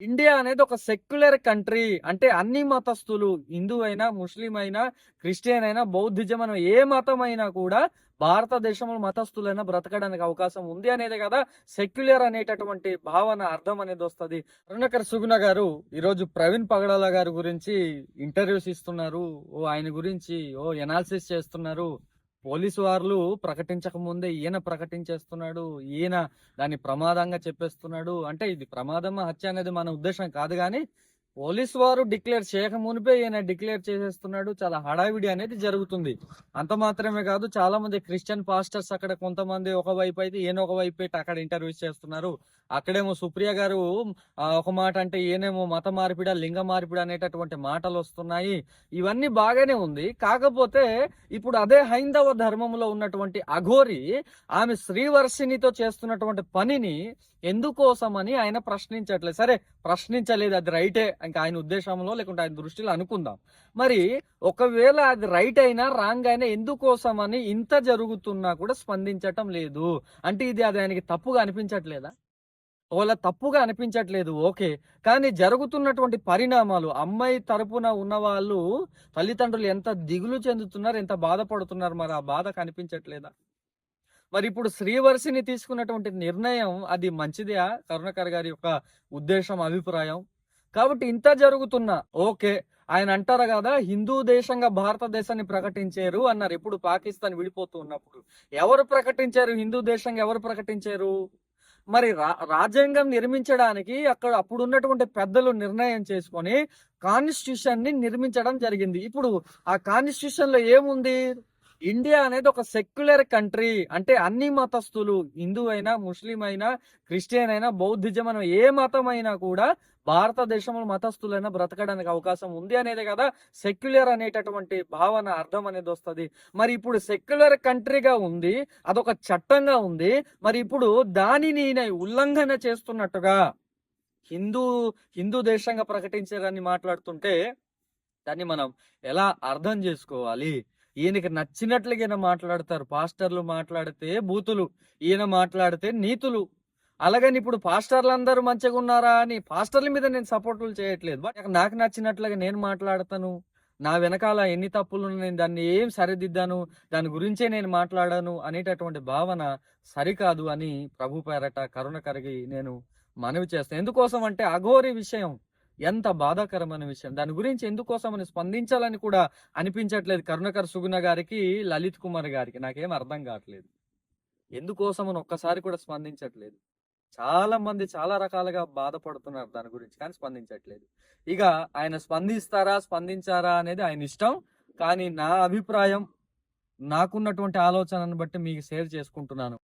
India అనేది ఒక secular country. అంటే అన్ని మతస్థులు హిందూ అయినా, ముస్లిం అయినా, క్రిస్టియన్ అయినా, బౌద్ధిజం అయినా ఏ మతమైనా కూడా భారతదేశంలో మతస్థులైనా బ్రతకడానికి అవకాశం ఉంది అనేదే కదా సెక్యులర్ అనేటటువంటి భావన అర్థం అనేది వస్తది. కరుణాకర్ సుగుణ గారు ఈరోజు ప్రవీణ్ పగడాల గారి గురించి ఇంటర్వ్యూస్ ఇస్తున్నారు. ఆయన గురించి ఎనాలిసిస్ చేస్తున్నారు. పోలీసు వాళ్ళు ప్రకటించక ముందే ఈయన ప్రకటించేస్తున్నాడు. ఈయన దాన్ని ప్రమాదంగా చెప్పేస్తున్నాడు. అంటే ఇది ప్రమాదమా, హత్య అనేది మన ఉద్దేశం కాదు గానీ, పోలీసు వారు డిక్లేర్ చేయక మునిపే ఈయన డిక్లేర్ చేసేస్తున్నాడు. చాలా హడావిడి అనేది జరుగుతుంది. అంత మాత్రమే కాదు, చాలా మంది క్రిస్టియన్ పాస్టర్స్ అక్కడ కొంతమంది ఒకవైపు అయితే ఈయన ఒకవైపు పెట్టి అక్కడ ఇంటర్వ్యూస్ చేస్తున్నారు. అక్కడేమో సుప్రియ గారు ఒక మాట అంటే ఈయనేమో మత మార్పిడ, లింగ మార్పిడ అనేటటువంటి మాటలు వస్తున్నాయి. ఇవన్నీ బాగానే ఉంది. కాకపోతే ఇప్పుడు అదే హైందవ ధర్మంలో ఉన్నటువంటి అఘోరి ఆమె శ్రీవర్షినితో చేస్తున్నటువంటి పనిని ఎందుకోసమని ఆయన ప్రశ్నించట్లేదు. సరే, ప్రశ్నించలేదు, అది రైటే ఇంకా ఆయన ఉద్దేశంలో లేకుంటే ఆయన దృష్టిలో అనుకుందాం. మరి ఒకవేళ అది రైట్ అయినా రాంగ్ అయినా ఎందుకోసమని ఇంత జరుగుతున్నా కూడా స్పందించటం లేదు అంటే అది ఆయనకి తప్పుగా అనిపించట్లేదా? ఒకవేళ తప్పుగా అనిపించట్లేదు, ఓకే. కానీ జరుగుతున్నటువంటి పరిణామాలు అమ్మాయి తరపున ఉన్న వాళ్ళు తల్లిదండ్రులు ఎంత దిగులు చెందుతున్నారు, ఎంత బాధపడుతున్నారు, మరి ఆ బాధ కనిపించట్లేదా? మరి ఇప్పుడు శ్రీవర్షిని తీసుకున్నటువంటి నిర్ణయం అది మంచిదే కరుణాకర్ గారి యొక్క ఉద్దేశం, అభిప్రాయం. కాబట్టి ఇంత జరుగుతున్నా ఓకే. ఆయన అంటారు కదా, హిందూ దేశంగా భారతదేశాన్ని ప్రకటించారు అన్నారు. ఎప్పుడు పాకిస్తాన్ విడిపోతూ ఉన్నప్పుడు ఎవరు ప్రకటించారు? హిందూ దేశంగా ఎవరు ప్రకటించారు? మరి రాజ్యాంగం నిర్మించడానికి అక్కడ అప్పుడున్నటువంటి పెద్దలు నిర్ణయం చేసుకొని కాన్స్టిట్యూషన్ ని నిర్మించడం జరిగింది. ఇప్పుడు ఆ కాన్స్టిట్యూషన్ లో ఏముంది? ఇండియా అనేది ఒక సెక్యులర్ కంట్రీ. అంటే అన్ని మతస్థులు హిందూ అయినా, ముస్లిం అయినా, క్రిస్టియన్ అయినా, బౌద్ధిజం అయినా ఏ మతమైనా కూడా భారతదేశంలో మతస్థులైనా బ్రతకడానికి అవకాశం ఉంది అనేదే కదా సెక్యులర్ అనేటటువంటి భావన అర్థం అనేది వస్తుంది. మరి ఇప్పుడు సెక్యులర్ కంట్రీగా ఉంది, అదొక చట్టంగా ఉంది. మరి ఇప్పుడు దానిని ఉల్లంఘన చేస్తున్నట్టుగా హిందూ హిందూ దేశంగా ప్రకటించారని మాట్లాడుతుంటే దాన్ని మనం ఎలా అర్థం చేసుకోవాలి? ఈయనకి నచ్చినట్లుగా ఈయన మాట్లాడతారు. పాస్టర్లు మాట్లాడితే బూతులు, ఈయన మాట్లాడితే నీతులు. అలాగని ఇప్పుడు పాస్టర్లు అందరూ మంచిగా ఉన్నారా అని పాస్టర్ల మీద నేను సపోర్టులు చేయట్లేదు. బట్ నాకు నచ్చినట్లుగా నేను మాట్లాడతాను. నా వెనకాల ఎన్ని తప్పులు నేను దాన్ని ఏం సరిదిద్దాను, దాని గురించే నేను మాట్లాడాను అనేటటువంటి భావన సరికాదు అని ప్రభు పేరట కరుణ కరిగి నేను మనవి చేస్తాను. ఎందుకోసం అంటే అఘోరి విషయం ఎంత బాధాకరమైన విషయం. దాని గురించి ఎందుకోసమని స్పందించాలని కూడా అనిపించట్లేదు కరుణాకర్ సుగుణ గారికి, లలిత్ కుమార్ గారికి. నాకేం అర్థం కావట్లేదు. ఎందుకోసమని ఒక్కసారి కూడా స్పందించట్లేదు. చాలా మంది చాలా రకాలుగా బాధపడుతున్నారు దాని గురించి, కానీ స్పందించట్లేదు. ఇక ఆయన స్పందిస్తారా, స్పందించారా అనేది ఆయన ఇష్టం. కానీ నా అభిప్రాయం, నాకున్నటువంటి ఆలోచనను బట్టి మీకు షేర్ చేసుకుంటున్నాను.